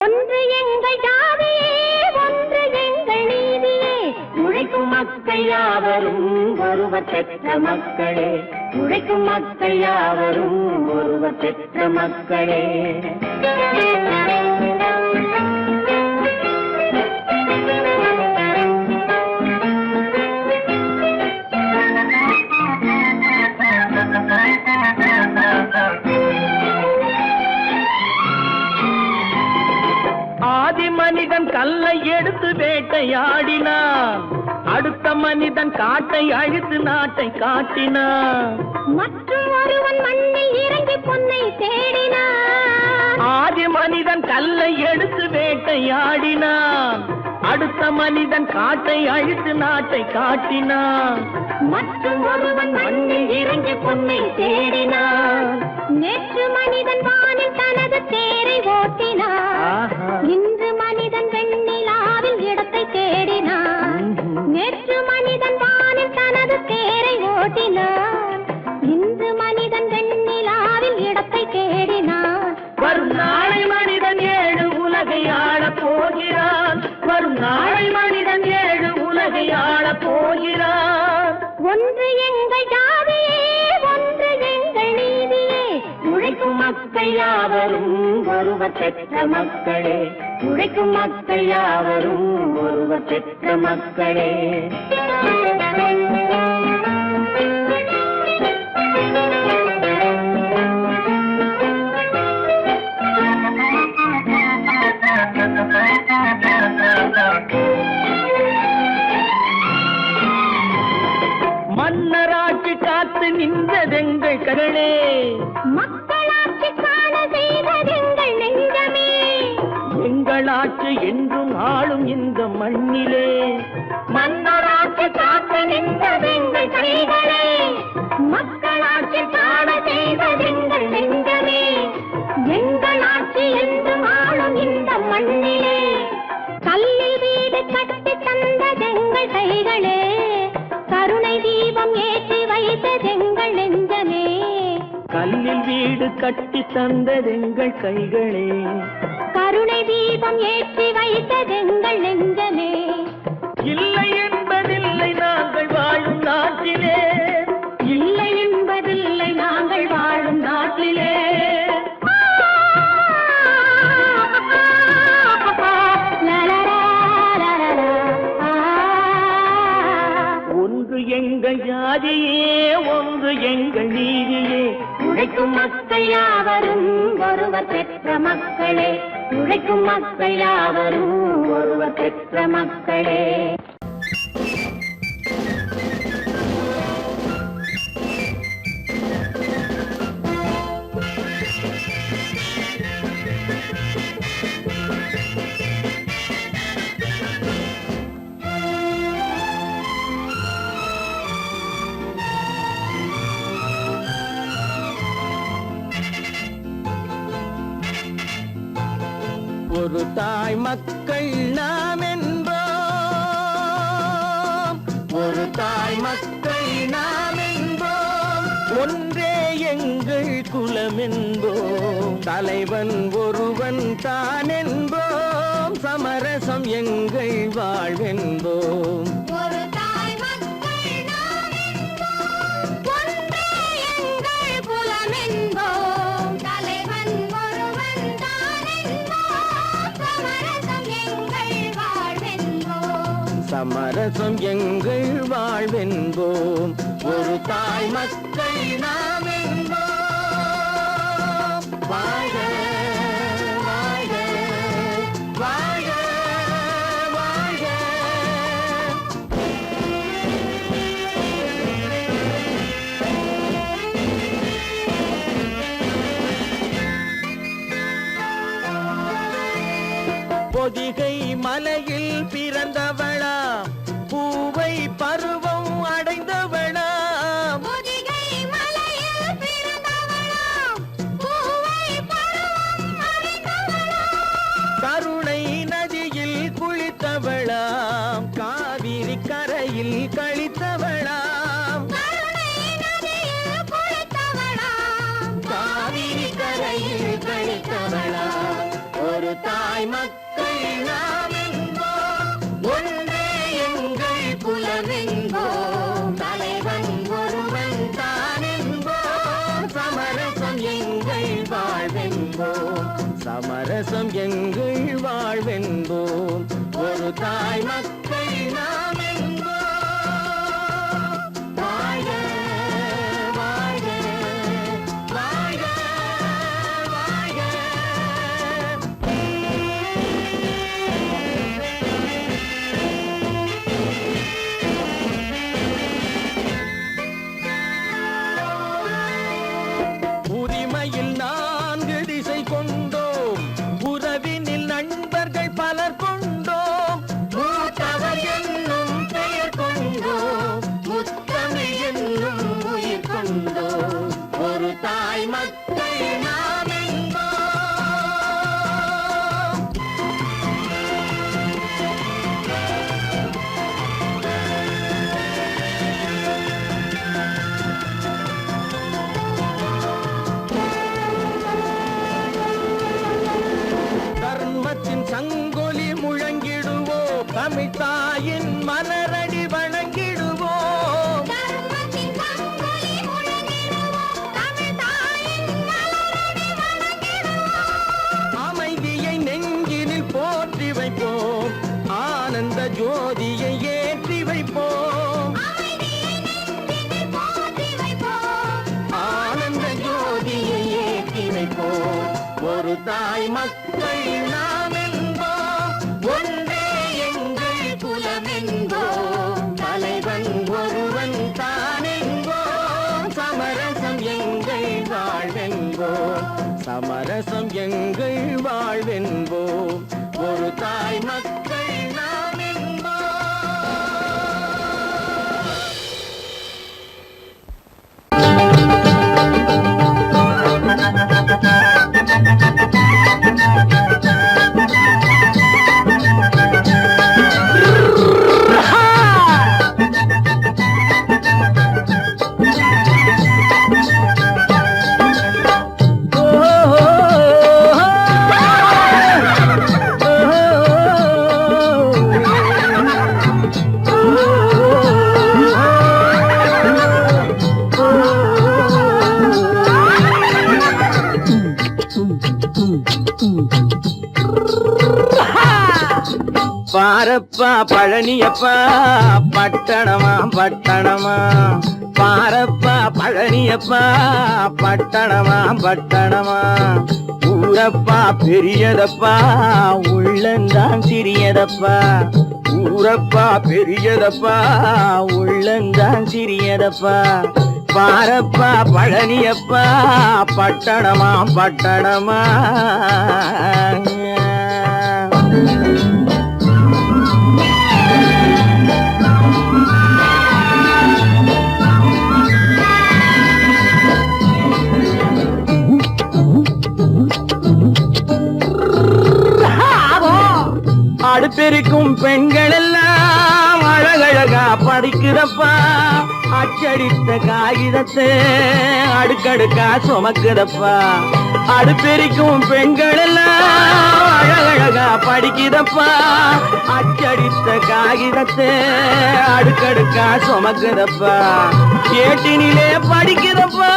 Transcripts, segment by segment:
ஒன்று எங்கள் ஜாதியே, ஒன்று எங்கள் நீதியே. உழைக்கும் மக்கள் யாவரும் ஒருவர் பெற்ற மக்களே. உழைக்கும் மக்கள் யாவரும் ஒருவர் பெற்ற மக்களே. ஆதி மனிதன் கல்லை எடுத்து வேட்டையாடினான், அடுத்த மனிதன் காட்டை அழித்து நாட்டை காட்டினான். மற்றும் ஒருவன் மண்ணில் இறங்கி பொன்னை தேடினான். ஆதி மனிதன் கல்லை எடுத்து வேட்டையாடினான், அடுத்த மனிதன் காட்டை அழித்து நாட்டை காட்டினான். மற்றும் ஒருவன் மண்ணில் இறங்கி பொன்னை தேடினான். நேற்று மனிதன் வானில் தனது தேரை ஓட்டினான். இன்று மனிதன் வெண்ணிலாவில் இடத்தை தேடினான். நேற்று மனிதன் வானில் தனது தேரை ஓட்டினான். இன்று மனிதன் வெண்ணிலாவில் இடத்தை தேடினான். வரும் நாளை மனிதன் 7 உலகை ஆளப் போகிறான். வரும் நாளை மனிதன் 7 உலகை ஆளப் போகிறான். ஒன்று எங்கள் ஜாதியே, ஒன்று எங்கள் நீதியே. உழைக்கும் மக்கள் யாவரும் ஒருவர் பெற்ற மக்களே. உழைக்கும் மக்கள் யாவரும் ஒருவர் பெற்ற மக்களே. மன்னராட்சி காத்து நின்றதெங்கள் கரணே, மக்களாட்சி காண செய்ததெங்கள் நெஞ்சமே. எங்களாட்சி என்றும் ஆளும் இந்த மண்ணிலே. மன்னராட்சி காத்து நின்றதெங்கள் கைகளே. மக்களாட்சி காண செய்ததெங்கள் நெஞ்சமே. எங்களாட்சி என்றும் ஆளும் இந்த மண்ணிலே. கல்லில் வீடு கட்டி தந்ததெங்கள் கைகளே. கருணை தீபம் ஏற்றி வைத்ததெங்கள் நெஞ்சமே. கல்லில் வீடு கட்டி தந்ததெங்கள் கைகளே. கருணை தீபம் ஏற்றி வைத்ததெங்கள் நெஞ்சமே. இல்லை என்பதில்லை நாங்கள் வாழும் நாட்டிலே. இல்லை என்பதில்லை நாங்கள் வாழும் நாட்டிலே. ஒன்று எங்கள் ஜாதியே, ஒன்று எங்கள் நீதியே. உழைக்கும் மக்கள் யாவரும் ஒருவர் பெற்ற மக்களே. உழைக்கும் மக்கள் யாவரும் ஒருவர் பெற்ற மக்களே. ஒரு தாய் மக்கள் நாம் என்போம், ஒரு தாய் மக்கள் நாம் என்போம். ஒன்றே எங்கள் குலம் என்போம், தலைவன் ஒருவன் தான் என்போம். சமரசம் எங்கள் வாழ்வென்போம். ஒரு தாய் மக்கள் நாம் என்போம், ஒன்றே எங்கள் குலம் என்போம். தலைவன் ஒருவன் தான் என்போம். சமரசம் எங்கள் வாழ்வென்போம். சமரசம் எங்கள் வாழ்வென்போம். ஒரு தாய் மக்கள் நாம் என்போம். வாழ்க வாழ்க வாழ்க வாழ்க. பொதிகை மலையில் பிறந்தவளா, பூவை பருவம் அடைந்தவளா. பொதிகை மலையில் பிறந்தவளாம், பூவை பருவம் அடைந்தவளாம். கருணை நதியில் குளித்தவளாம், காவிரி கரையில் கழித்தவளாம். கருணை நதியில் குளித்தவளாம், காவிரி கரையில் கழித்தவளாம். ஒரு தாய் மக்கள் நாம் என்போம், ஒன்றே எங்கள் குலம் என்போம், தலைவன் ஒருவன் தான் என்போம், சமரசம் எங்கள் வாழ்வென்போம், சமரசம் எங்கள் வாழ்வென்போம், ஒரு தாய் மக்கள் நாம் என்போம். வாழ்க வாழ்க வாழ்க வாழ்க. உரிமையில் 4 திசை கொண்டோம், உறவினில் நண்பர்கள் பலர் கொண்டோம், மூத்தவர் என்னும் பெயர் கொண்டோம், முத்தமிழ் என்னும் உயிர் கொண்டோம், ஒரு தாய் மக்கள் நாம் என்போம். தர்மத்தின் சங்கொலி முழங்கிடுவோம், தமிழ் தாயின் மலரடி வணங்கிடுவோம், தர்மத்தின் சங்கொலி முழங்கிடுவோம், தமிழ் தாயின் மலரடி வணங்கிடுவோம். அமைதியை நெஞ்சினில் போற்றி வைப்போம், ஆனந்த ஜோதியை ஏற்றி வைப்போம், அமைதியை நெஞ்சினில் போற்றி வைப்போம், ஆனந்த ஜோதியை ஏற்றி வைப்போம், ஒரு தாய் மக்கள் நாம் என்போம், ஒன்றே எங்கள் குலம் என்போம், தலைவன் ஒருவன் தான் என்போம், சமரசம் எங்கள் வாழ்வென்போம், சமரசம் எங்கள் வாழ்வென்போம், ஒரு தாய் மக்கள் நாம் என்போம். பாரப்பா பழனியப்பா பட்டணமா பட்டணமா, பாரப்பா பழனியப்பா பட்டணமா பட்டணமா, ஊரப்பா பெரியதப்பா உள்ளந்தான் சிறியதப்பா, ஊரப்பா பெரியதப்பா உள்ளந்தான் சிறியதப்பா, பாரப்பா பழனியப்பா பட்டணமா பட்டணமா. அடுப்பெருக்கும் பெண்கள் எல்லாம் அழகழகா படிக்கிறப்பா, அச்சடித்த காகிதத்தை அடுக்கடுக்கா சுமக்குதப்பா, அடுப்பெருக்கும் பெண்கள் எல்லாம் அழகழகா படிக்கிறப்பா, அச்சடித்த காகிதத்தை அடுக்கடுக்கா சுமக்குதப்பா, ஏட்டினிலே படிக்கிறப்பா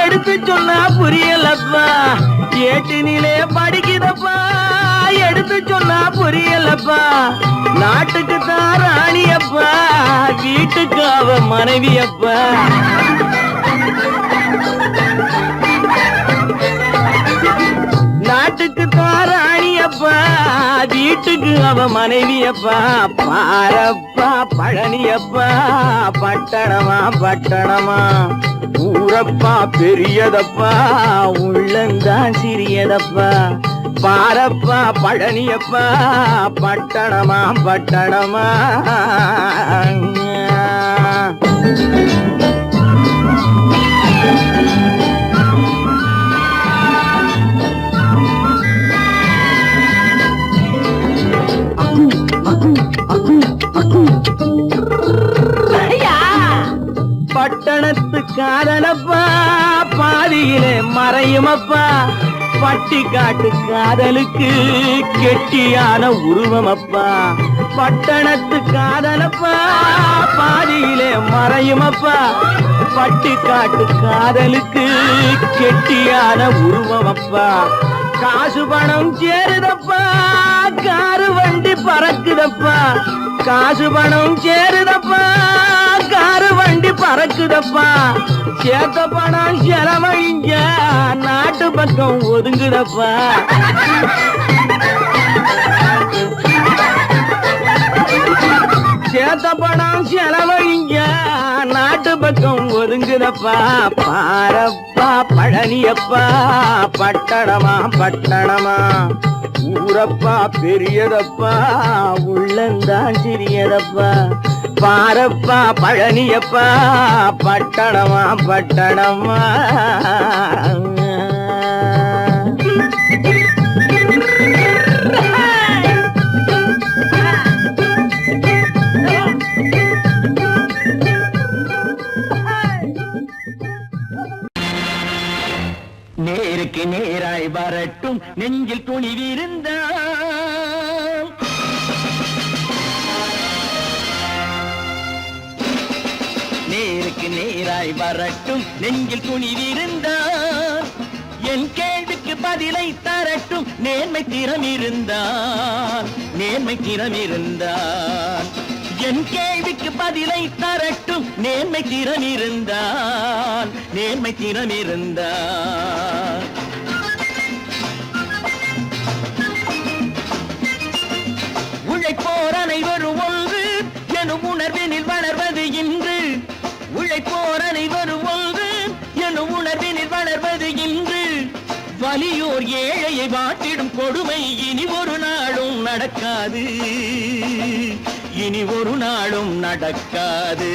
எடுத்து சொன்னா புரியலப்பா, ஏட்டினிலே படிக்கிறப்பா எடுத்து சொன்னா புரியலப்பா, நாட்டுக்கு தான் ராணியப்பா வீட்டுக்கு அவ மனைவியப்பா, நாட்டுக்கு தான் ராணியப்பா வீட்டுக்கு அவ மனைவியப்பா, பாரப்பா பழனியப்பா பட்டணமா பட்டணமா, ஊரப்பா பெரியதப்பா உள்ளந்தான் சிறியதப்பா, பாரப்பா பழனியப்பா பட்டணமா பட்டணமா. பட்டணத்து காதலப்பா பாதியிலே மறையுமப்பா, பட்டிக்காட்டு காதலுக்கு கெட்டியான உருவம் அப்பா, பட்டணத்து காதலப்பா பாதியிலே மறையும் அப்பா. பட்டிக்காட்டு காதலுக்கு கெட்டியான உருவம் அப்பா, காசு பணம் சேருதப்பா காரு வண்டி பறக்குதப்பா. காசு பணம் சேருதப்பா காரு வண்டி பறக்குதப்பா. சேத்த பணம் செலவழிஞ்ச நாட்டு பக்கம் ஒதுங்குதப்பா. சேத்த பணம் செலவழிஞ்ச நாட்டு பக்கம் ஒதுங்குதப்பா. பாரப்பா பழனியப்பா பட்டணமா பட்டணமா, ஊரப்பா பெரியதப்பா உள்ளந்தான் சிறியதப்பா. பாரப்பா பழனியப்பா பட்டணமா பட்டணமா. நேருக்கு நேராய் வரட்டும் நெஞ்சில் துணிவிருந்தால், நேருக்கு நேராய் வரட்டும் நெஞ்சில் துணிவிருந்தால், என் கேள்விக்கு பதிலை தரட்டும் நேர்மை திறம் இருந்தால், நேர்மை திறம் இருந்தால். என் கேள்விக்கு பதிலை தரட்டும் நேர்மை திறம் இருந்தால், நேர்மை திறம் இருந்தால். உழைப்போர் அனைவரும் ஒன்று எனும் உணர்வினில் வளர்வது இன்று, உழைப்போர் அனைவரும் ஒன்று எனும் உணர்வினில் வளர்வது இன்று. வலியோர் ஏழையை வாட்டிடும் கொடுமை இனி ஒரு நாளும் நடக்காது, இனி ஒரு நாளும் நடக்காது.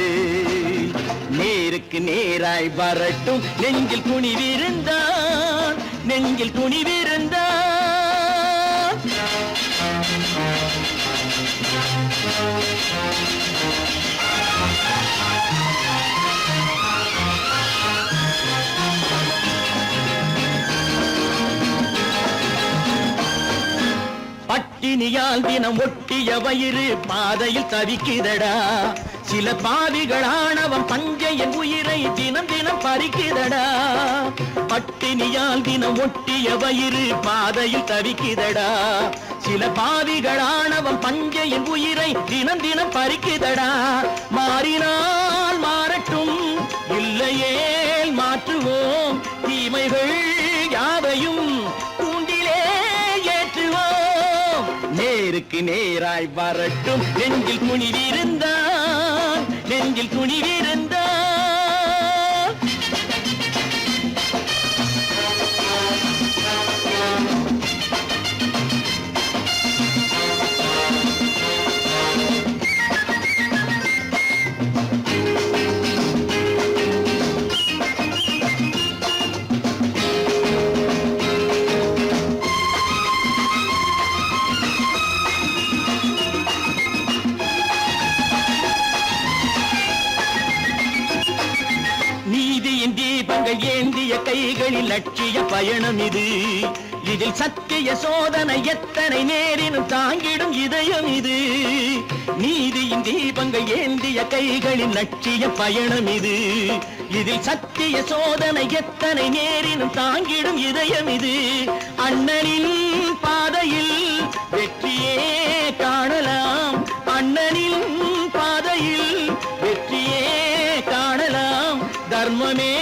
நேருக்கு நேராய் வரட்டும் நெஞ்சில் துணிவிருந்தால், நெஞ்சில் துணிவிருந்தால். பட்டினியால் தினம் ஒட்டிய வயிறு பாதையில் தவிக்குதடா, சில பாவிகளானவன் பஞ்சையின் உயிரை தினம் தினம் பறிக்குதடா. பட்டினியால் தினம் ஒட்டிய வயிறு பாதையில் தவிக்குதடா, சில பாவிகளானவன் பஞ்சையின் உயிரை தினம் தினம் பறிக்குதடா. மாறினால் மாறட்டும் இல்லையே மாற்றுவோம், தீமைகள் யாவையும் கூண்டிலே ஏற்றுவோம். நேருக்கு நேராய் வரட்டும் நெஞ்சில் துணிவிருந்தால், நெஞ்சில் துணிவிருந்தால். நீதியின் தீபங்கள் ஏந்திய கைகளில் லட்சிய பயணம் இது, இதில் சத்திய சோதனை எத்தனை நேரினும் தாங்கிடும் இதயம் இது. நீதியின் தீபங்கள் ஏந்திய கைகளில் லட்சிய பயணம் இது, இதில் சத்திய சோதனை எத்தனை நேரினும் தாங்கிடும் இதயம் இது. அண்ணனின் பாதையில் வெற்றியே காணலாம், அண்ணனின் பாதையில் வெற்றியே காணலாம். தர்மமே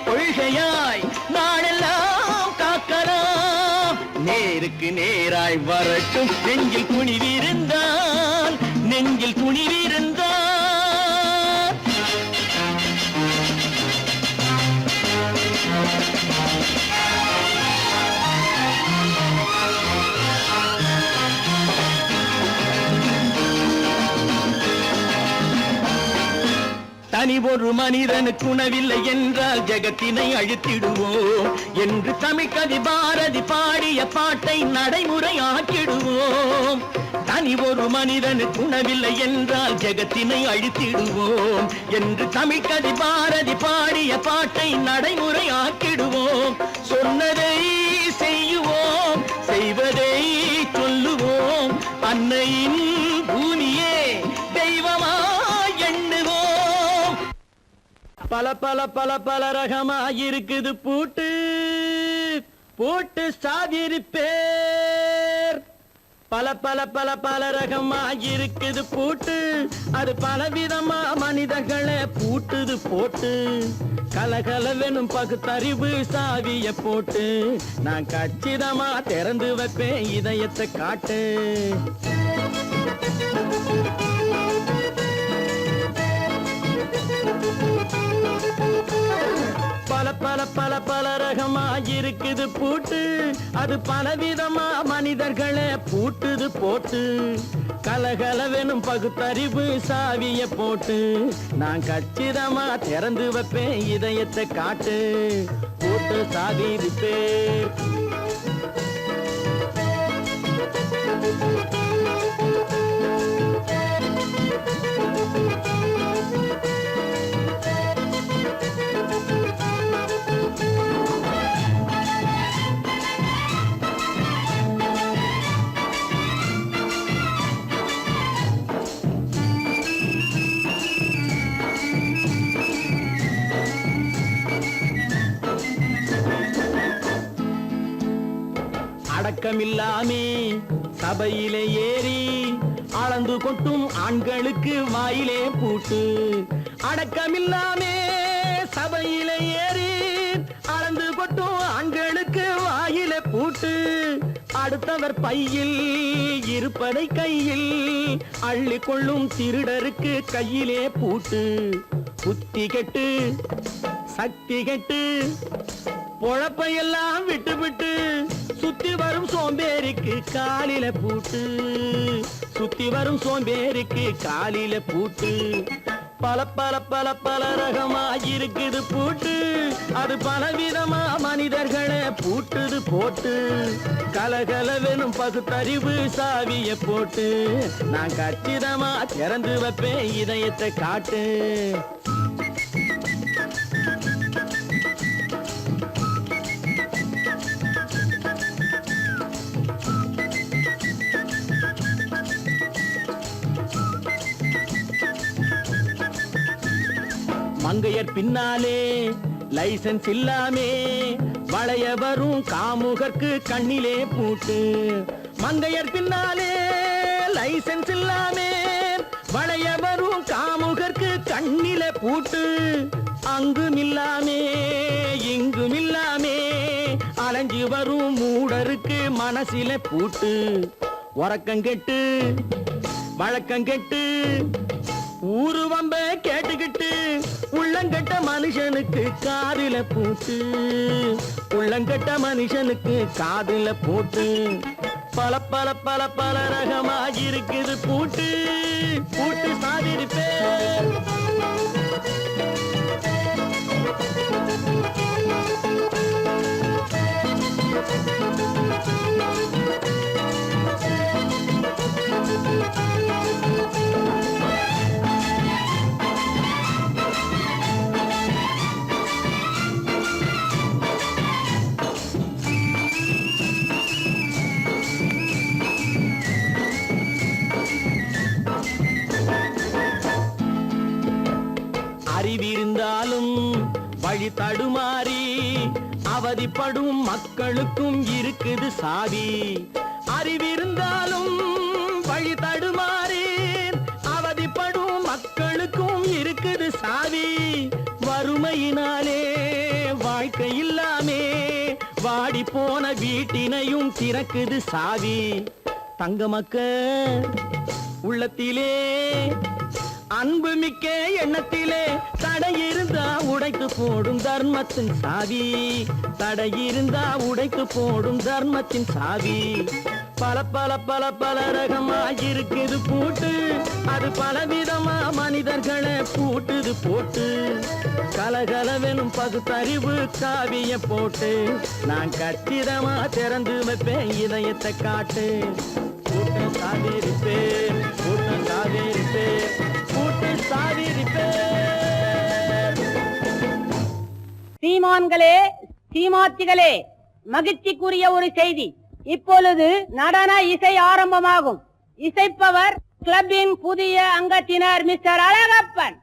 கொள்கையாய் நாடெல்லாம் காக்கலாம். நேருக்கு நேராய் வரட்டும் நெஞ்சில் துணிவிருந்தால், நெஞ்சில் துணிவிருந்தால். தனி ஒரு மனிதனுக்கு உணவில்லை என்றால் ஜெகத்தினை அழித்திடுவோம் என்று தமிழ் கவி பாரதி பாடிய பாட்டை நடைமுறை ஆக்கிடுவோம். தனி தனி ஒரு மனிதனுக்கு உணவில்லை என்றால் ஜெகத்தினை அழித்திடுவோம் என்று தமிழ்கவி பாரதி பாடிய பாட்டை நடைமுறையாக்கிடுவோம். சொன்னதை செய்யுவோம், செய்வதை சொல்லுவோம். அன்னையின் பூமியே தெய்வமா எண்ணுவோம். பல பல பல பல ரகமாயிருக்குது பூட்டு போட்டு சாதிருப்பேர். பல பல பல பல ரகமாயிருக்குது பூட்டு, அது பலவிதமா மனிதர்களை பூட்டுது போட்டு. கலகலவெனும் பகுத்தறிவு சாவிய போட்டு நான் கச்சிதமா திறந்து வைப்பேன் இதயத்தை காட்டு. பல பல பல பல ரகமாயிருக்குது பூட்டு, அது பலவிதமா மனிதர்களை பூட்டுது போட்டு. கலகலவெனும் பகுத்தறிவு சாவிய போட்டு நான் கச்சிதமா திறந்து வைப்பேன் இதயத்தை காட்டு. போட்டு சாதிருப்பேன். அடக்கமில்லாமே சபையிலே ஏறி அளந்து கொட்டும் ஆண்களுக்கு வாயிலே பூட்டு. அடக்கமில்லாமே சபையிலே ஏறி அளந்து கொட்டும் ஆண்களுக்கு வாயிலே பூட்டு. அடுத்தவர் பையில் இருப்பதை கையில் அள்ளி கொள்ளும் திருடருக்கு கையிலே பூட்டு. புத்தி கெட்டு சக்தி கெட்டு பொழப்பையெல்லாம் விட்டு விட்டு சுத்தி வரும் சோம்பேறிக்கு காலில பூட்டு. சுத்தி வரும் சோம்பேறிக்கு காலில பூட்டு. பல பல பல பல ரகமாயிருக்குது பூட்டு, அது பலவிதமா மனிதர்களை பூட்டுது போட்டு. கலகலவெனும் பகுத்தறிவு சாவிய போட்டு நான் கச்சிதமா திறந்து வைப்பேன் இதயத்தை காட்டு. மங்கையர் பின்னாலே லைசன்ஸ் இல்லாமே வளைய வரும் காமுகர்க்கு கண்ணிலே பூட்டு. மங்கையர் பின்னாலே லைசன்ஸ் இல்லாமே வளைய வரும் காமுகர்க்கு கண்ணிலே பூட்டு. அங்கும் இல்லாமே இங்கும் இல்லாமே அலைஞ்சு வரும் மூடருக்கு மனசில பூட்டு. உறக்கங்கெட்டு வழக்கங்கெட்டு ஊரு வம்ப கேட்டுக்கிட்டு உள்ளங்கட்ட மனுஷனுக்கு காதில பூட்டு. உள்ளங்கட்ட மனுஷனுக்கு காதில பூட்டு. பல பல பல பல ரகமாயிருக்குது பூட்டு, பூட்டு சாதிருப்பேன். அறிவிருந்தாலும் வழி தடுமாறி அவதிப்படும் மக்களுக்கும் இருக்குது சாவி. அறிவிருந்தாலும் வழி தடுமாறி அவதிப்படும் மக்களுக்கும் இருக்குது சாவி. வறுமையினாலே வாழ்க்கை இல்லாமே வாடி போன வீட்டினையும் திறக்குது சாவி. தங்க மக்க உள்ளத்திலே அன்பு மிக்க எண்ணத்திலே தடை இருந்தா உடைத்து போடும் தர்மத்தின் சாவி. தடை இருந்தா உடைத்து போடும் தர்மத்தின் சாவி. பல பல பல பல ரகமாயிருக்குது பூட்டு, அது பலவிதமா மனிதர்களை பூட்டுது போட்டு. கலகலவெனும் பகுத்தறிவு காவிய போட்டு நான் கச்சிதமா திறந்து வைப்பேன் இதயத்தை காட்டு. பூட்டு சாதிருப்பேன். சீமான்களே, சீமாத்திகளே, மகிழ்ச்சிக்குரிய ஒரு செய்தி. இப்பொழுது நடன இசை ஆரம்பமாகும். இசைப்பவர் கிளப்பின் புதிய அங்கத்தினர் மிஸ்டர் அழகப்பன்.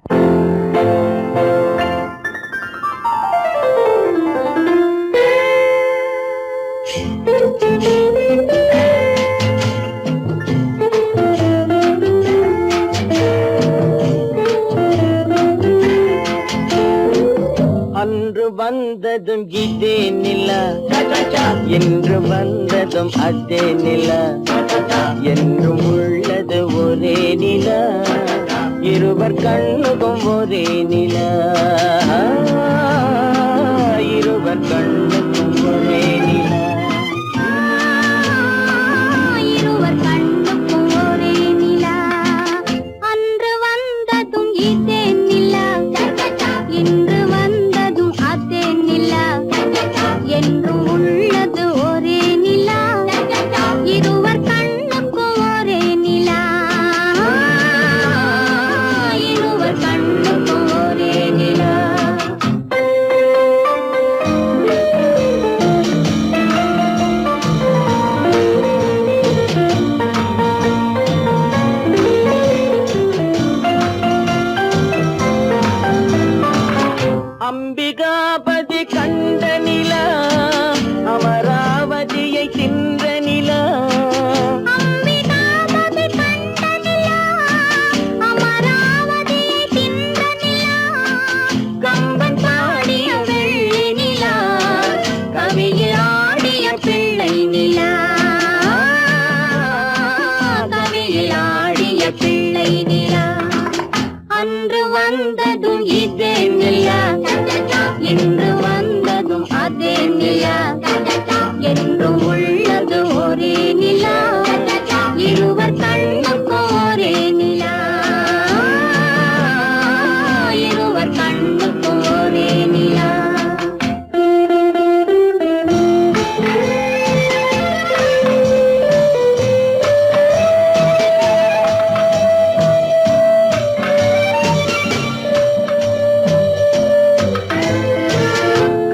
அன்று வந்ததும் இதே நிலா, என்று வந்ததும் அதே நிலா, என்றும் உள்ளது ஒரே நிலா, இருவர் கண்ணுக்கும் ஒரே நிலா, இருவர் கண்ணுக்கும் ஒரே நிலா, இருவர் கண்ணுக்கும் ஒரே நிலா. அன்று வந்ததும் இதே நிலா, இன்று வந்ததும் அதே நிலா, என்றும் உள்ளது ஒரே நிலா, இருவர் கண்ணுக்கும் ஒரே நிலா, இருவர் கண்ணுக்கும் ஒரே நிலா. அம்பிகாபதி கண்ட நிலா, அமராவதியை தின்ற நிலா, அம்பிகாபதி கண்ட நிலா, அமராவதியை தின்ற நிலா, கம்பன் பாடிய வெள்ளி நிலா, கவியில் ஆடிய பிள்ளை நிலா, கவியில் ஆடிய பிள்ளை நிலா. அன்று வந்ததும் இதே நிலா, இன்று வந்ததும் அதே நிலா, என்றும் உள்ளது ஒரே நிலா, இருவர் கண்ணுக்கும் ஒரே நிலா, இருவர் கண்ணுக்கும் ஒரே நிலா.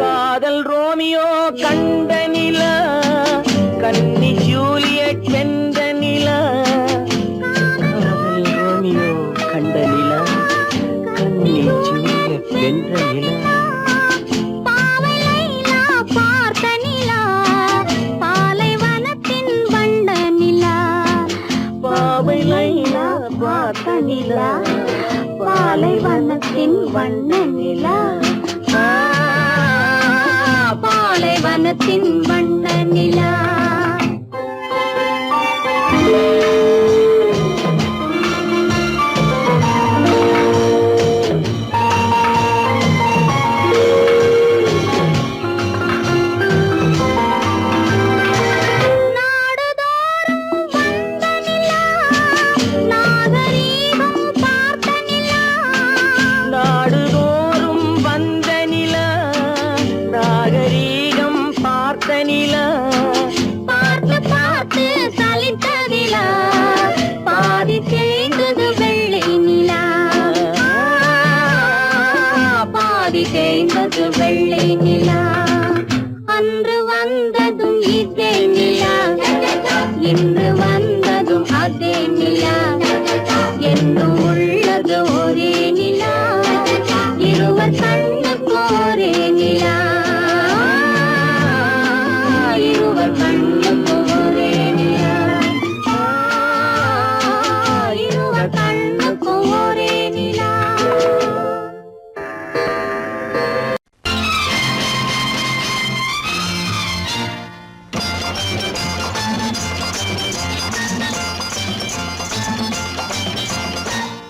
காதல் ரோமியோ கண்ட நிலா, கன்னி ஜூலியட் வென்ற நிலா, காதல் ரோமியோ கண்ட நிலா, கன்னி ஜூலியட் வென்ற நிலா, பாவை லைலா பார்த்த நிலா, பாலைவனத்தின் வண்ட நிலா, பாவை லைலா பார்த்த நிலா, பாலைவனத்தின் வண்ண நிலா, பாலைவனத்தின் வண்ண நிலா. நாடுதோறும் வந்த நிலா, நாகரீகம் பார்த்த நிலா, நாடுதோறும் வந்த நிலா, நாகரீகம் பார்த்த நிலா, பார்த்து பார்த்து சலித்த நிலா, பாதி தேய்ந்தது வெள்ளை நிலா, பாதி தேய்ந்தது வெள்ளை நிலா. அன்று வந்ததும் இதே நிலா, இன்று வந்ததும் அதே நிலா, என்றும் உள்ளது ஒரே நிலா, இருவர் கண்ணுக்கும் ஒரே நிலா, இருவர் கண்ணுக்கும் ஒரே நிலா, இருவர் கண்ணுக்கும் ஒரே நிலா.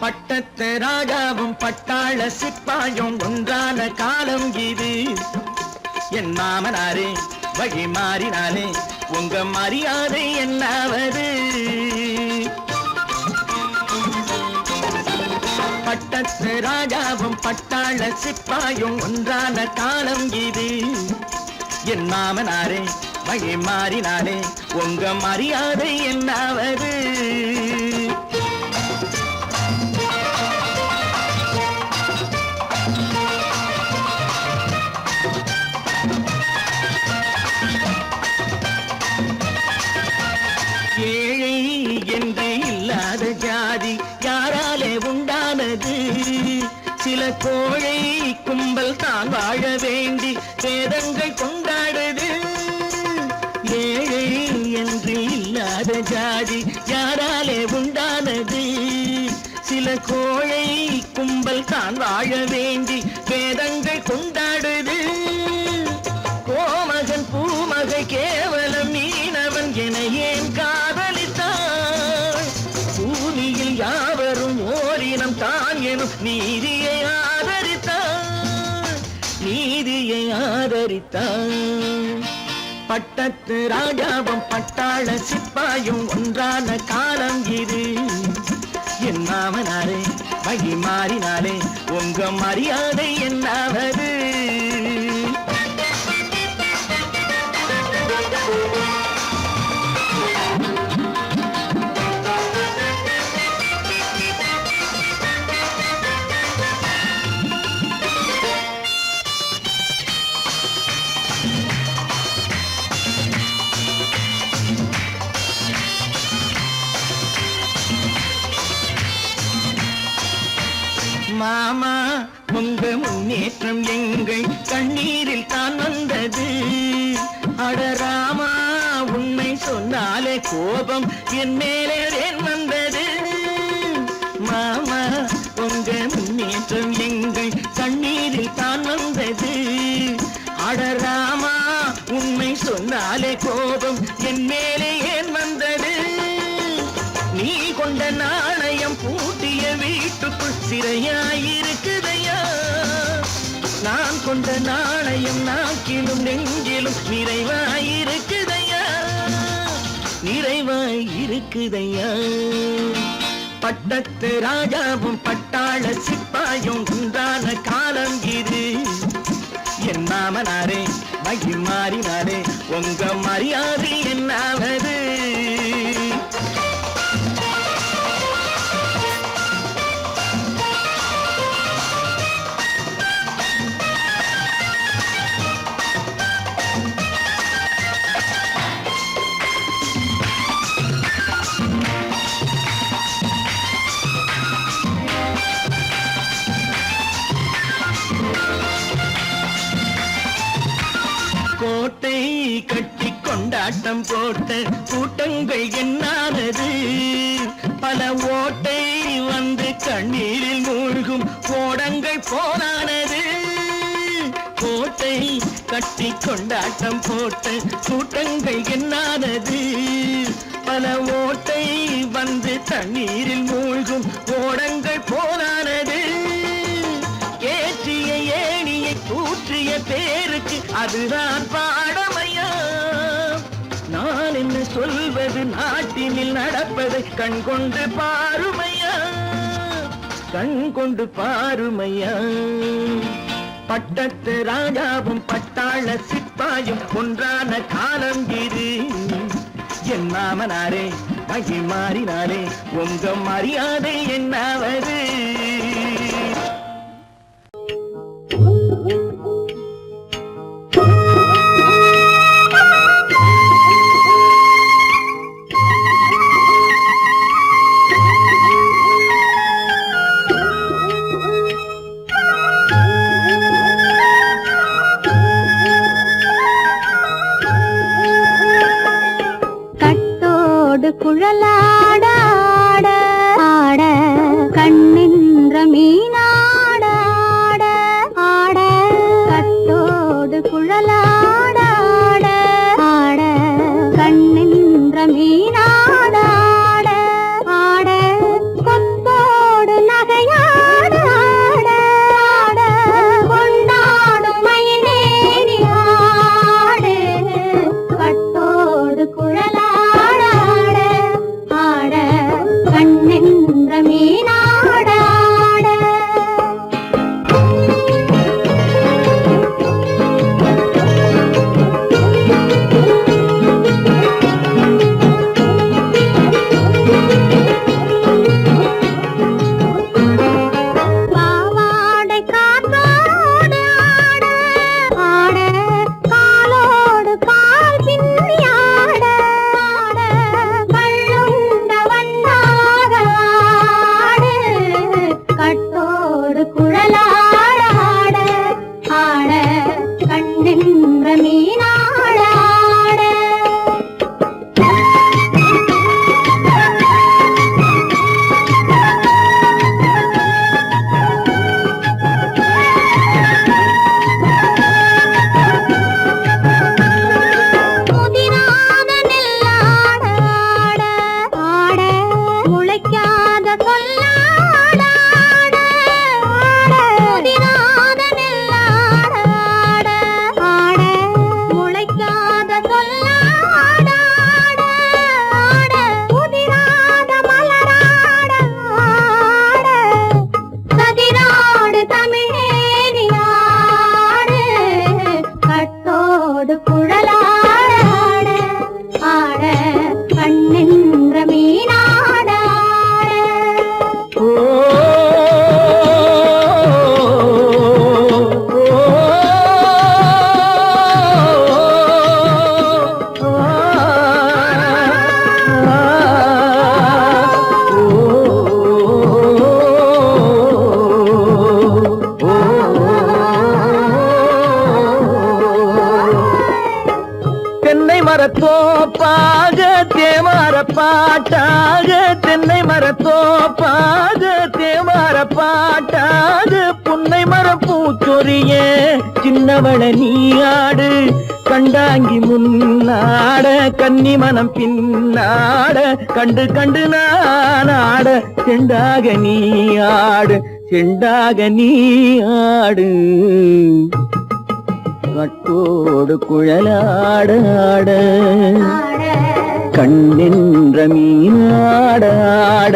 பட்டத்து ராஜாவும் பட்டாள சிப்பாயும் ஒன்றான காலம் இது. என் மாமனாரே வழி மாறினாலே உங்க மரியாதை என்னாவது? பட்டத்து ராஜாவும் பட்டாள சிப்பாயும் ஒன்றான காலம் இது. என் மாமனாரே வழி மாறினாலே உங்க மரியாதை என்னாவது? கோழை கும்பல் தான் வாழ வேண்டி வேதங்கள் கொண்டாடுது. ஏழை என்று இல்லாத ஜாதி யாராலே உண்டானது? சில கோழை கும்பல் தான் வாழ வேண்டி வேதங்கள் கொண்டாடுது. கோமகன் பூமகை கேவலம் மீனவன் என ஏன் காதலித்தான்? பூமியில் யாவரும் ஓரினம் தான் எனும் நீதியை ஆதரித்தான், நீதியை ஆதரித்தான். பட்டத்து ராஜாவும் பட்டாள சிப்பாயும் ஒன்றான காலம் இது. என் மாமனாரே வழி மாறினாலே உங்க மரியாதை என்னாவது? மாமா உங்க முன்னேற்றம் எங்கள் கண்ணீரில் தான் வந்தது. அடராமா உண்மை சொன்னாலே கோபம் என் மேலே ஏன் வந்தது? மாமா உங்க முன்னேற்றம் எங்கள் கண்ணீரில் தான் வந்தது. அடராமா உண்மை சொன்னாலே கோபம் என் மேலே ஏன் வந்தது? நீ கொண்ட நாணயம் பூட்டிய வீட்டுக்குள் சிறையாயிருக்குதையா? நான் கொண்ட நாணயம் நாக்கிலும் நெஞ்சிலும் நிறைவாயிருக்குதையா, நிறைவாயிருக்குதையா. பட்டத்து ராஜாவும் பட்டாள சிப்பாயும் உண்டான காலம் இது. என் மாமனாரே வழி மாறினாரே உங்க மரியாதை என்னாவது? கோட்டை கட்டி கொண்டாட்டம் போட்ட கூட்டங்கள் என்னானது? பல ஓட்டை வந்து கண்ணீரில் மூழ்கும் கோடங்கள் போனானது. கோட்டை கட்டி கொண்டாட்டம் போட்ட கூட்டங்கள் என்னானது? பல ஓட்டை வந்து தண்ணீரில் மூழ்கும் கோடங்கள் போனானது. ஏற்றிய ஏணியை தூற்றிய பேருக்கு அதுதான் பாடமையா? நான் என்ன சொல்வது? நாட்டினில் நடப்பதை கண் கொண்டு பாருமையா, கண் கொண்டு பாருமையா. பட்டத்து ராஜாவும் பட்டாள சிப்பாயும் ஒன்றான காலம் இது. என் மாமனாரே வழி மாறினாரே உங்க மரியாதை என்னாவது? கட்டோடு குழலாட ஆட ஆட கண்ணின் தோப்பாக தென்னை மரத்தோப்பாக தேவார பாட்டாக புன்னை மரப்பூச்சொரிய சின்னவள நீயாடு கண்டாங்கி முன்னாட கன்னி மனம் பின்னாட கண்டு கண்டு நானாட செண்டாக நீயாடு செண்டாக நீயாடு கட்டோடு குழலாடாட கண்ணென்ற மீனாடாட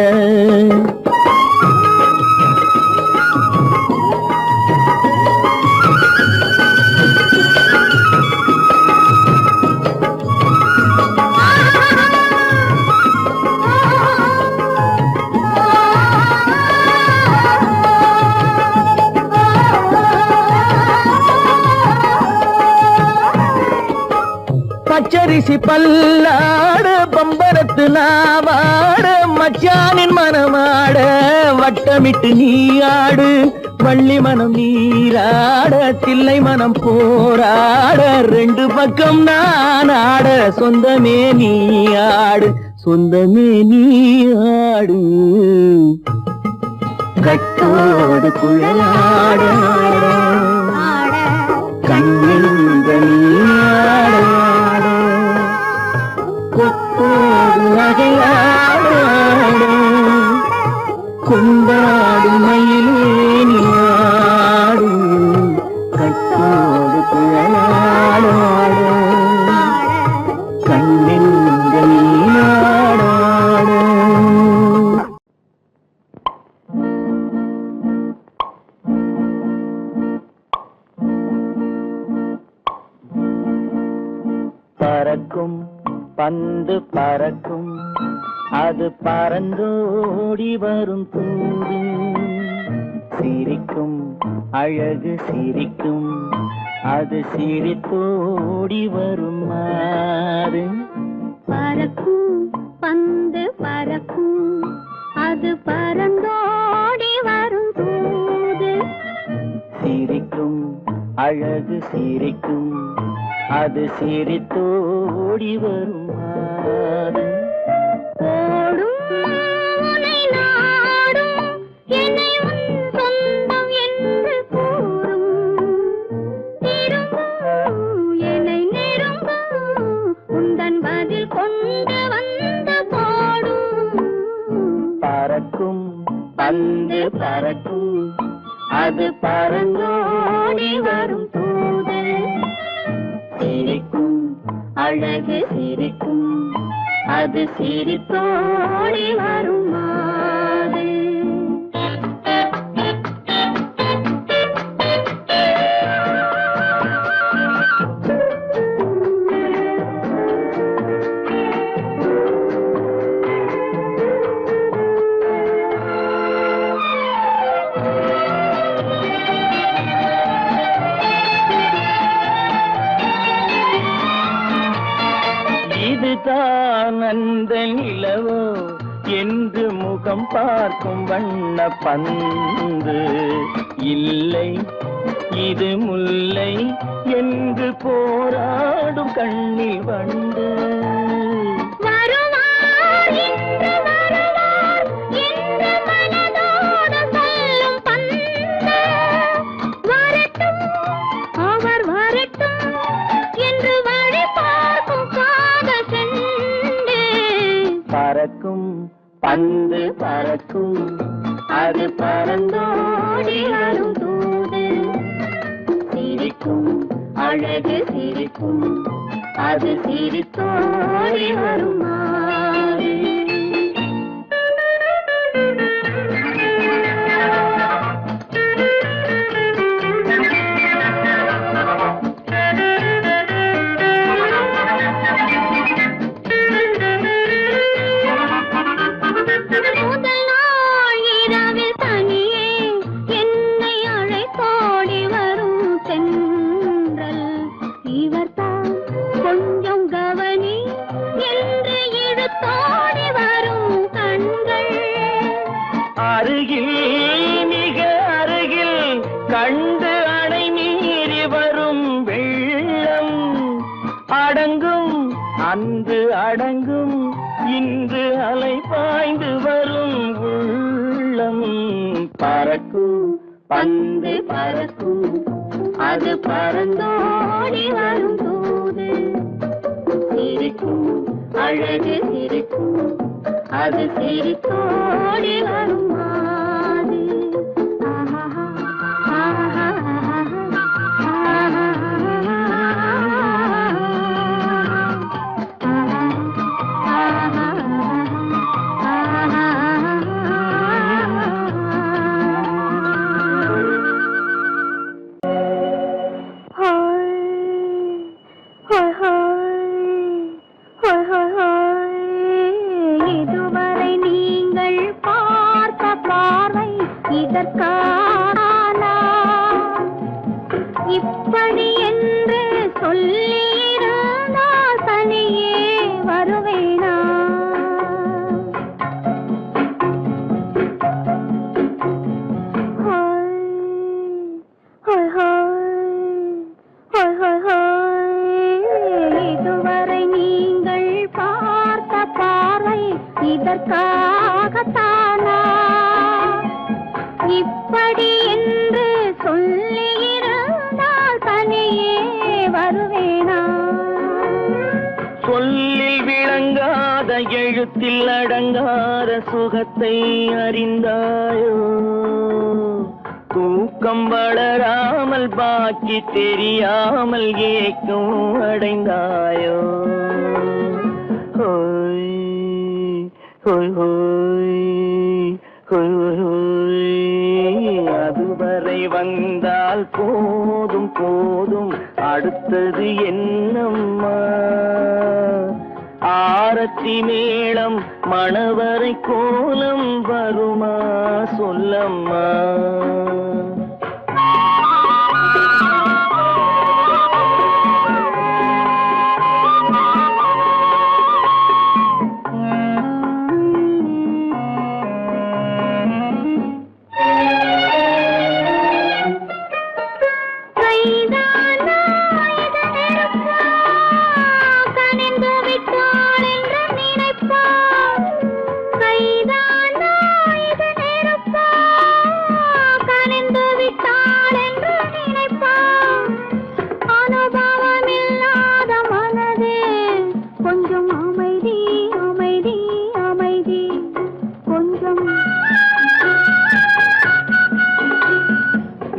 பச்சரிசி பல்லாட பம்பரத்து நாவாட மச்சானின் மனமாட வட்டமிட்டு நீயாடு வள்ளி மனம் நீராட தில்லை மனம் போராட ரெண்டு பக்கம் நான் ஆட சொந்தமே நீயாடு சொந்தமே நீயாடு கட்டோடு குழலாட கண்ணென்ற நீயாட கொத்தோடு நகையாட கொண்டாடு மயிலேனியாடு கட்டோடு குழலாட கண்ணென்ற நீயாட பறக்கும் பந்து பறக்கும் அது பறந்தோடி வரும் தூது சிரிக்கும் அழகு சிரிக்கும் அது சிரித்தோடி வரும் மாறு பறக்கும் பந்து பறக்கும் அது பறந்தோடி வரும் தூது சிரிக்கும் அழகு சிரிக்கும் அது சிரித்தோடி வரும் மாறு ஓடும் உனை நாடும் என்னை உன் சொந்தம் என்று கூறும் திரும்பும் என்னை நெருங்கும் உந்தன் பதில் கொண்டு வந்து போடும் பறக்கும் பந்து பறக்கும் அது பறந்தோடி வரும் தூது சிரிக்கும் அழகு சிரிக்கும் அது சிரித்தோடி வரும் மாது இதுதான் அந்த நிலவோ என்று முகம் பார்க்கும் வண்ண பந்து இல்லை இது முல்லை என்று போராடும் கண்ணில் வண்டு வருவார் இன்று வருவார் என்று மனதோடு சொல்லும் பந்து வரட்டும் அவர் வரட்டும் என்று வழி பார்க்கும் காதல் சென்று பறக்கும் பந்து பறக்கும் அது பறந்தோடி வரும் தூது சிரிக்கும் அழகு சிரிக்கும் அது சிரித்தோடி வரும் மாறு முதல் நாள் இரவில் தனியே என்னை அழைத்தோடி வரும் தென்றல் இவர்தான் கொஞ்சம் கவனி என்று இழுத்தோடி வரும் கண்கள் அருகில் மிக அருகில் கண்டு அணை மீறி வரும் வெள்ளம் அடங்கும் அன்று அடங்கும் இன்று அலைப்பா பந்து பறக்கும் அது பறந்தோடி வரும் தூது சிரிக்கும் அழகு சிரிக்கும் அது சிரித்தோடி வரும் மாது இதுவரை நீங்கள் பார்த்த பார்வை இதற்கானா இப்படி என்று சொல்லியிருந்தால் தனியே வருவேனா இதுவரை நீங்கள் பார்த்த பார்வை இதற்காகத்தானா இப்படி என்று சொல்லியிருந்தால் தனியே வருவேனா சொல்லில் விளங்காத எழுத்தில் அடங்காத சுகத்தை அறிந்தாயோ தூக்கம் வளராமல் பாக்கி தெரியாமல் ஏக்கம் அடைந்தாயோ ஹோய் ஹோய் ஹோய் ஹோய் ஹோய் அதுவரை வந்தால் போதும் போதும் அடுத்தது என்னம்மா ஆரத்தி மேளம் மணவரை கோலம் வருமா சொல்லம்மா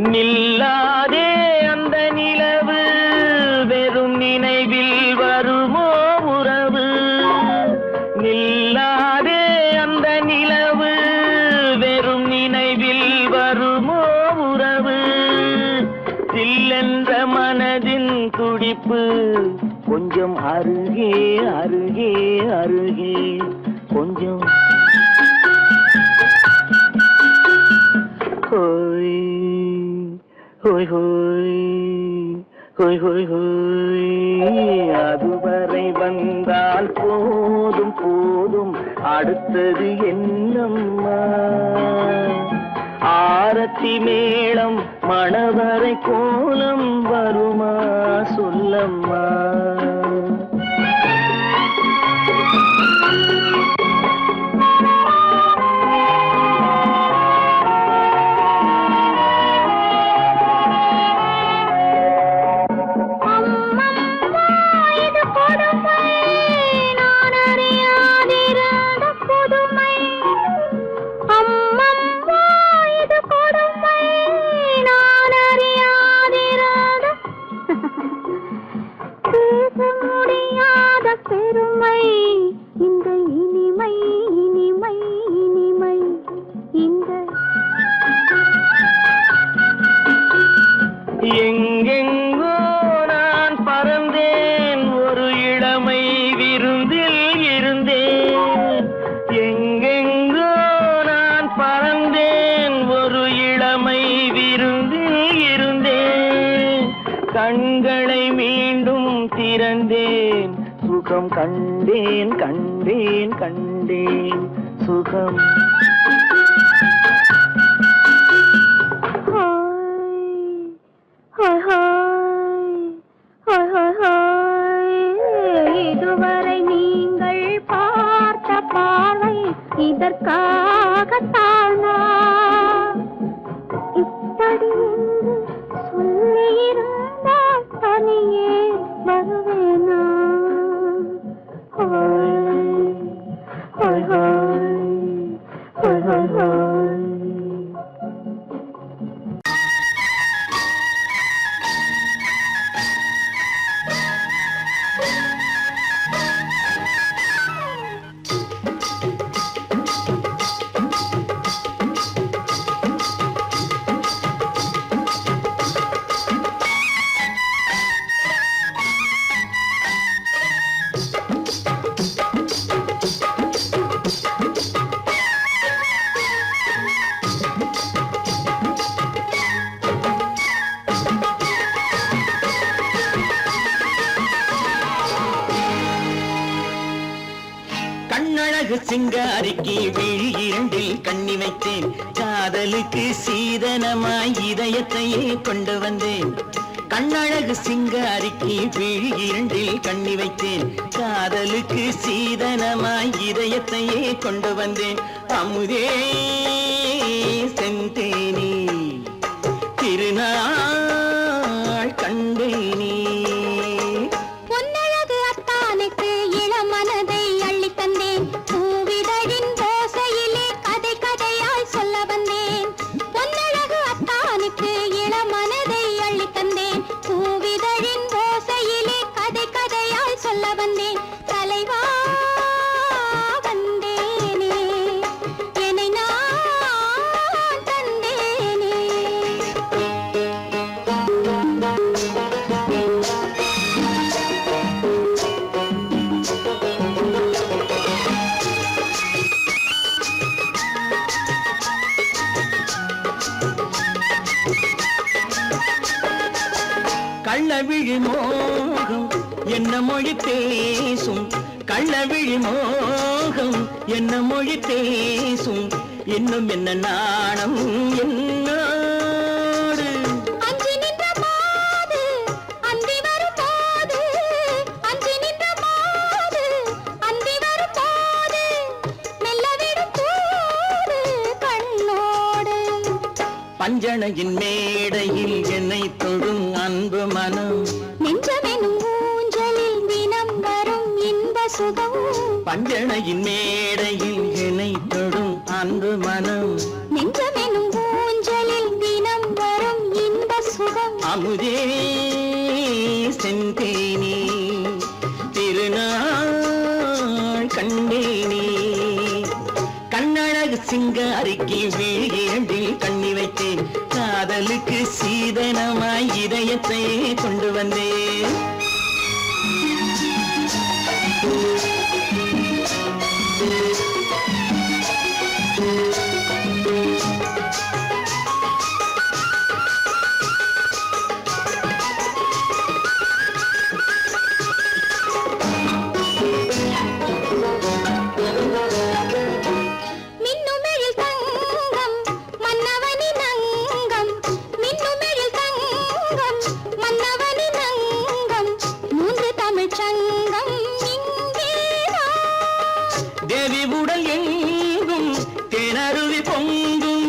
நில்லாதே அந்த நிலவு வெறும் நினைவில் வருமோ உறவு நில்லாதே அந்த நிலவு வெறும் நினைவில் வருமோ உறவு சில்லென்ற மனதின் துடிப்பு கொஞ்சம் அருகே அருகே அருகே கொஞ்சம் ஹோய் ஹோய் ஹோய் ஹோய் ஹோய் ஹோய் அதுவரை வந்தால் போதும் போதும் அடுத்தது என்னம்மா ஆரத்தி மேளம் மணவரை கோலம் வருமா சொல்லம்மா பெருமை இந்த இனிமை இனிமை இனிமை இந்த எங்கெங்கோ நான் பறந்தேன் ஒரு இளமை விருந்தில் இருந்தேன் எங்கெங்கோ நான் பறந்தேன் ஒரு இளமை விருந்தில் இருந்தேன் கண்களை மீண்டும் திறந்தேன் சுகம் கண்டேன் கண்டேன் கண்டேன் சுகம் இதுவரை நீங்கள் பார்த்த பார்வை இதற்காகத்தானா இப்படி கண்ணழகு சிங்காரிக்கு விழி இரண்டில் கண்ணி வைத்தேன் காதலுக்கு சீதனமாய் இதயத்தையே கொண்டு வந்தேன் கண்ணழகு சிங்காரிக்கு விழி இரண்டில் கண்ணி வைத்தேன் காதலுக்கு சீதனமாய் இதயத்தையே கொண்டு வந்தேன் அமுதே செந்தேனே திருநாள் கண்டேனே பொன்னழகு அத்தானுக்கு இளமனதை அள்ளி தந்தேன் பூவிதழின் ஓசையிலே கதை கதையாய் சொல்ல வந்தேன் பொன்னழகு அத்தானுக்கு இளமனதை அள்ளி தந்தேன் பூவிதழின் ஓசையிலே கதை கதையாய் சொல்ல வந்தேன் தலைவா வந்தேனே என்னை நான் தந்தேனே கள்ளவிழி மோகம் என்ன மொழி பேசும் கள்ளவிழி மோகம் என்ன மொழி பேசும் இன்னும் என்ன நாணம் என்னோடு அஞ்சி நின்ற மாது அந்தி வரும் போது அஞ்சி நின்ற மாது அந்தி வரும் போது மெல்ல விடும் போது கண்ணோடு பஞ்சணையின் மேடையில் என்னை தொடும் அன்பு மனம் நெஞ்சமெனும் ஊஞ்சலில் தினம் வரும் இன்ப சுகம் பஞ்சணையின் மேடையில் என்னை தொடும் அன்பு மனம் நெஞ்சமெனும் ஊஞ்சலில் தினம் வரும் இன்ப சுகம் அமுதே செந்தேனே திருநாள் கண்டேனே கண்ணழகு சிங்காரிக்கு விழி இரண்டில் கண்ணி வைத்தேன் காதலுக்கு சீதனமாய் இதயத்தை கொண்டு வந்தேன் மின்னுமெழில் தங்கம் மன்னவனின் அங்கம் மின்னுமெழில் தங்கம் மன்னவனின் அங்கம் மூன்று தமிழ்ச் சங்கம் இங்கேதான் தேவி உடல் எங்கும் தேனருவி பொங்கும்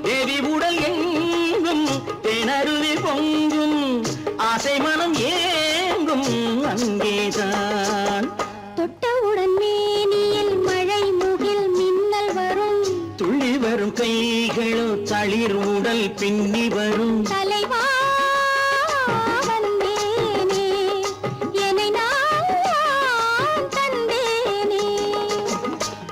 தேவி உடல் எங்கும் தேனருவி பொங்கும் ஆசை மனம் ஏங்கும் அங்கேதான் தொட்டவுடன் மேனியில் மழை முகில் மின்னல் வரும் துள்ளி வரும் கைகளோ தளிர் உடல் பின்னி வரும் தலைவா வந்தேனே என்னை நான் தந்தேனே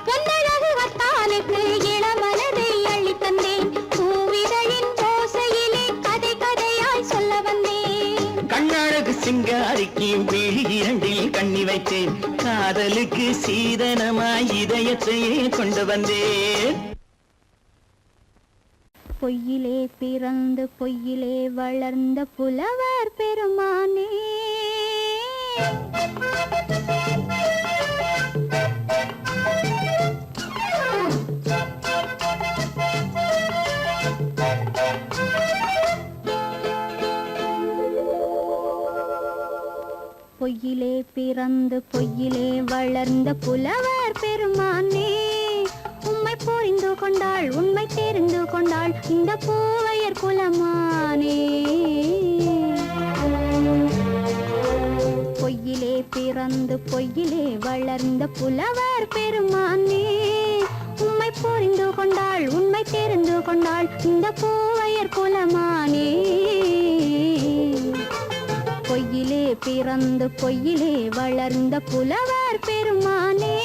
பொன்னழகு அத்தானுக்கு இளமனதை அள்ளி தந்தேன் பூவிதழின் ஓசையிலே கதை கதையாய் சொல்ல வந்தேன் கண்ணழகு சிங்காரிக்கு விழி இரண்டில் கண்ணி வைத்தேன் காதலுக்கு சீதனமாய் இதயத்தையே கொண்டு வந்தேன் பொய்யிலே பிறந்து பொய்யிலே வளர்ந்த புலவர் பெருமானே பொய்யிலே பிறந்து பொய்யிலே வளர்ந்த புலவர் பெருமானே உம்மை புரிந்து கொண்டாள் உண்மை தெரிந்து கொண்டாள் இந்த பூவையர் குலமானே பொய்யிலே பிறந்து பொய்யிலே வளர்ந்த புலவர் பெருமானே உம்மை புரிந்து கொண்டாள் உண்மை தெரிந்து கொண்டாள் இந்த பூவையர் குலமானே பொய்யிலே பிறந்து பொய்யிலே வளர்ந்த புலவர் பெருமானே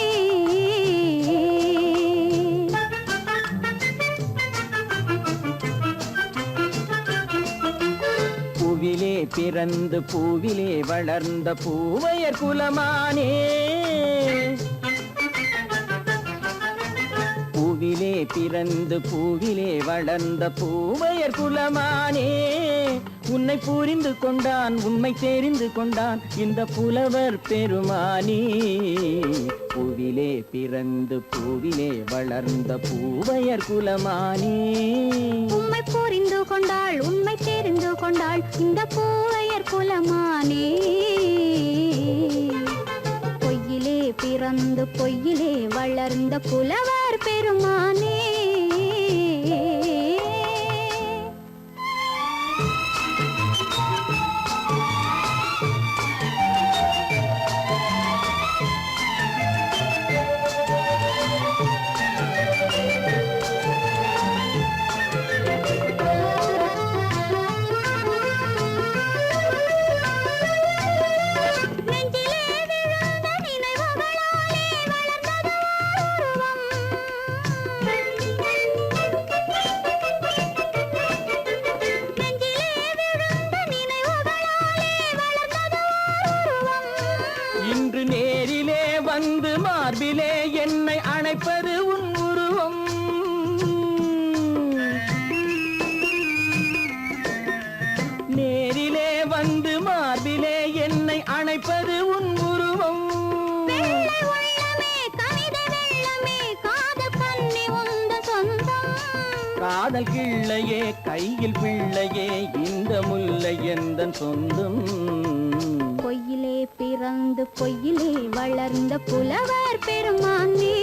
பூவிலே பிறந்து பூவிலே வளர்ந்த பூவையர் குலமானே பூவிலே பிறந்து பூவிலே வளர்ந்த பூவையர் குலமானே உன்னை புரிந்து கொண்டான் உண்மை தெரிந்து கொண்டான் இந்த புலவர் பெருமானி. பூவிலே பிறந்து பூவிலே வளர்ந்த பூவையர் குலமானி. உம்மை புரிந்து கொண்டாள் உண்மை தெரிந்து கொண்டாள் இந்த பூவையர் குலமானே. பொய்யிலே பிறந்து பொய்யிலே வளர்ந்த புலவர் பெருமானே. இன்று நேரிலே வந்து மார்பிலே என்னை அணைப்பது உன் உருவம். நேரிலே வந்து மார்பிலே என்னை அணைப்பது உன் உருவம். காதல் கிள்ளையே கையில் பிள்ளையே இந்த முல்லை எந்தன் சொந்தம். பொய்யிலே பிறந்து பொய்யிலே வளர்ந்த புலவர் பெருமானே.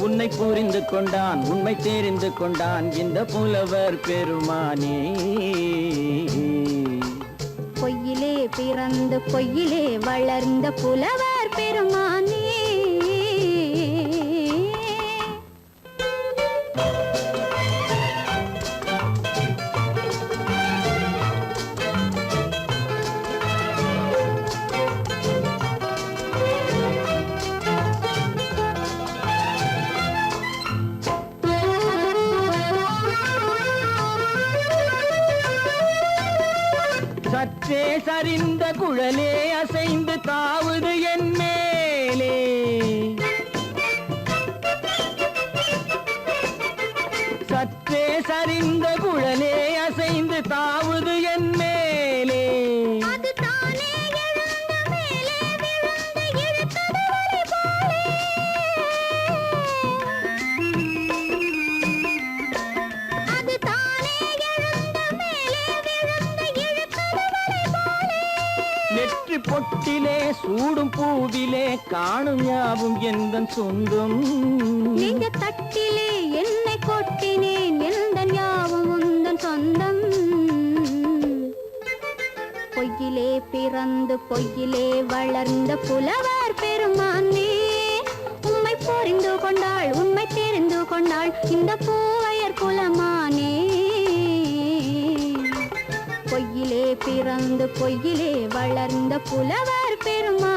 உன்னை புரிந்து கொண்டான் உண்மை தெரிந்து கொண்டான் இந்த புலவர் பெருமானே. பொய்யிலே பிறந்து பொய்யிலே வளர்ந்த புலவர் பெருமானே. சற்றே சரிந்த குழலே அசைந்து தாவுது என் மேலே. சற்றே சரிந்த குழலே அசைந்து தாவுது என் மேலே. அது தானே எழுந்த மேலே விழுந்து இழுத்தது வலி போலே. அது தானே எழுந்த மேலே விழுந்து இழுத்தது வலி போலே. நெற்றி பொட்டிலே சூடும் பூவிலே காணும் யாவும் எந்தன் சொந்தம். நெஞ்ச தட்டிலே என்னை கொட்டினேன் எந்தன் யாவும் உந்தன் சொந்தம். பொய்யிலே பிறந்து பொய்யிலே வளர்ந்த புலவர் பெருமானே. உம்மை புரிந்து கொண்டாள் உண்மை தெரிந்து கொண்டாள் இந்த பூவையர் குலமானே. பொய்யிலே பிறந்து பொய்யிலே வளர்ந்த புலவர் பெருமானே.